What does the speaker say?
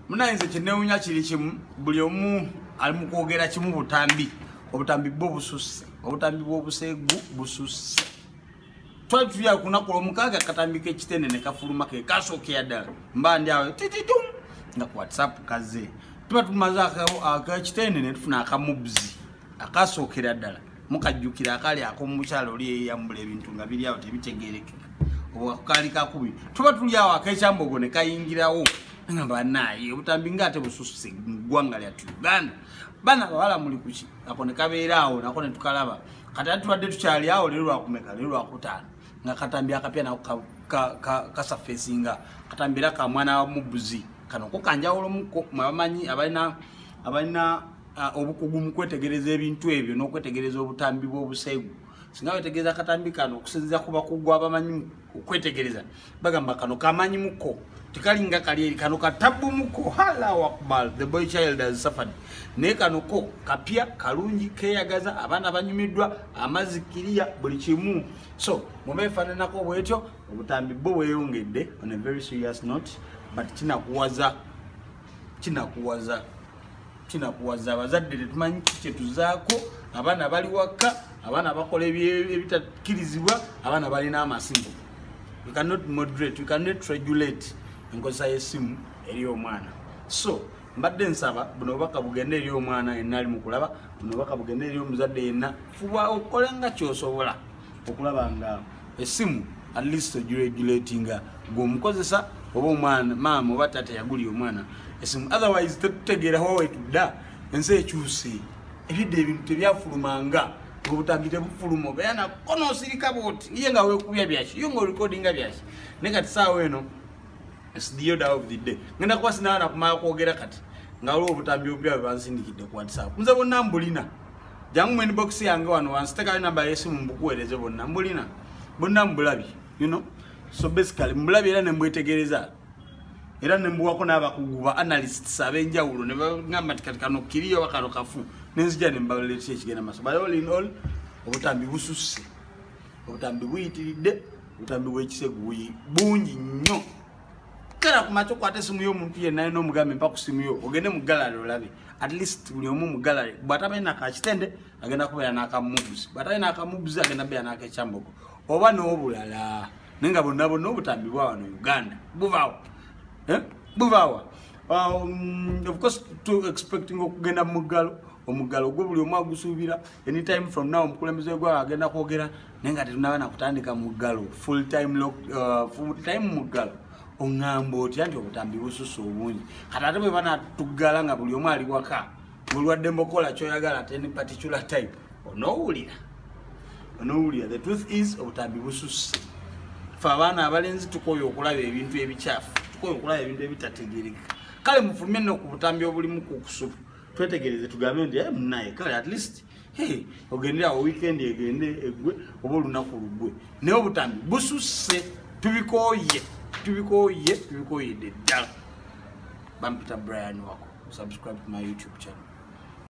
Munayinze kinewunya kiri kimu buli omu ali mu kwogera kimu butambi. Obutambi bwo bususse. Obutambi bw'obusegu bususse. Twatuya kunakola omukaga katambika ekitene ne kafuluma ke kasookera ddala. Mbandi awo tititum nga ku WhatsApp kaze. Tuba tumaze akakitene ne tufuna akamubuzi. Akasookera ddala. Mukajjukira akali akomukyalo oli yambula ebintu nga biri awo tebitegeerekeka. Obwakali kakubi. Tuba tuli awo akekyambogo ne kayingirawo. Ngamba naye obutambi ngate bususse gwanga lya Uganda. Bana bawala muli kuki akone kabeerawo nakone tukalaba kati atubadde tukyali awo lero akumeka lero akutana nga katambi akapya na kasafesinga katambira ka mwana wa mubuzi kano ko kanjawolo muko mamanyi abalina obukugu mu kwetegereza ebintu ebyo n'okwetegereza obutambi bw'obusegu singa wetegereza katambi kano okusinziza kuba kugwa abamanyi okwetegereza bagamba kano kamanyi muko tikalinga kali kano katabu muko hala wakbal the boy child has suffered ne kano ko kapya kalungi keyagaza abana banyumiddwa amazikiriya buli kimu so mumefanana ko bwetyo obutambi bwo weyongedde on a very serious note but kinakuwaza abazadde tetumanyi kye tuzaako abana bali waka abana bakola ebitakirizibwa abana balina amasimbo. You cannot moderate, you cannot regulate enkozesa y'essimu eri omwana. So mbadde nsaba buno baka bugende eri omwana enali mukulaba buno baka bugende eri omuzadde yenna fuba okole nga kyosobola okulaba nga essimu at least regulatinga gwomukozesa oba omwana maama oba taata yaguli omwana essimu otherwise tetutegeera wawe tudda ensi ekyuse ebidde ebintu tebyafulumanga obutambi tebufuluma obeera kono osirika bwoti iye nga weekubya byaki iyo nga orecordinga byaki naye kati saawa eno it's the order of the day ngenda kuba sinaana kumala kwogera kati nga waliwo obutambi obulya bwebansindikidde ku WhatsApp nze bonna mbulina jangu mu inbox yange wano wansitekayo namba y'essimu mbukuweereze bonna mbulina bonna mbulabye you know so basically mbulabye era ne mbwetegereza era ne mbuwako n'abakugu ba analysts ab'enjawulo ne bagamba nti kati kano kiriyo oba kano kafu nenzija ne mbaleetera ekigenda maaso but all in all obutambi bususse obutambi buyitiridde obutambi bw'ekisegu bungi nnyo kala kumacho kwate simu y'omuntu yenna alina omugambe mpa ku simu yo ogende mu gallery olabe at least buli omu mu gallery bw'atabalina akakitende agenda kubeera n'akamubuzi bw'atalina akamubuzi agenda beera n'akekyambogo oba n'obulala naye nga bonna bonna obutambi bwa wano Uganda buvaawo buvaawa of course to expecting okugenda mu muggalo omuggalo gwe buli omu agusuubira anytime from now omukulembeze gwa agenda kwogera naye nga tetunaba nakutandika muggalo full time muggalo ongamba otya nti obutambi bususse obungi kati ate bwe banatuggala nga buli omu ali waka mulwadde mbokola kyoyagala ate ni particular type onoowulira the truth is obutambi bususse fe abaana abalenzi tukoyo okulaba ebintu ebikyafu tukoyo okulaba ebintu ebitategeereka kale mufulumye nno ku butambi obulimu ku kusupu twetegereze tugambe nti munaye kale at least ogendera awo weekend egende eggwe oba olunaku luggwe naye obutambi bususse tubikooye ddala. Bampita Brian wako. Subscribe to my YouTube channel.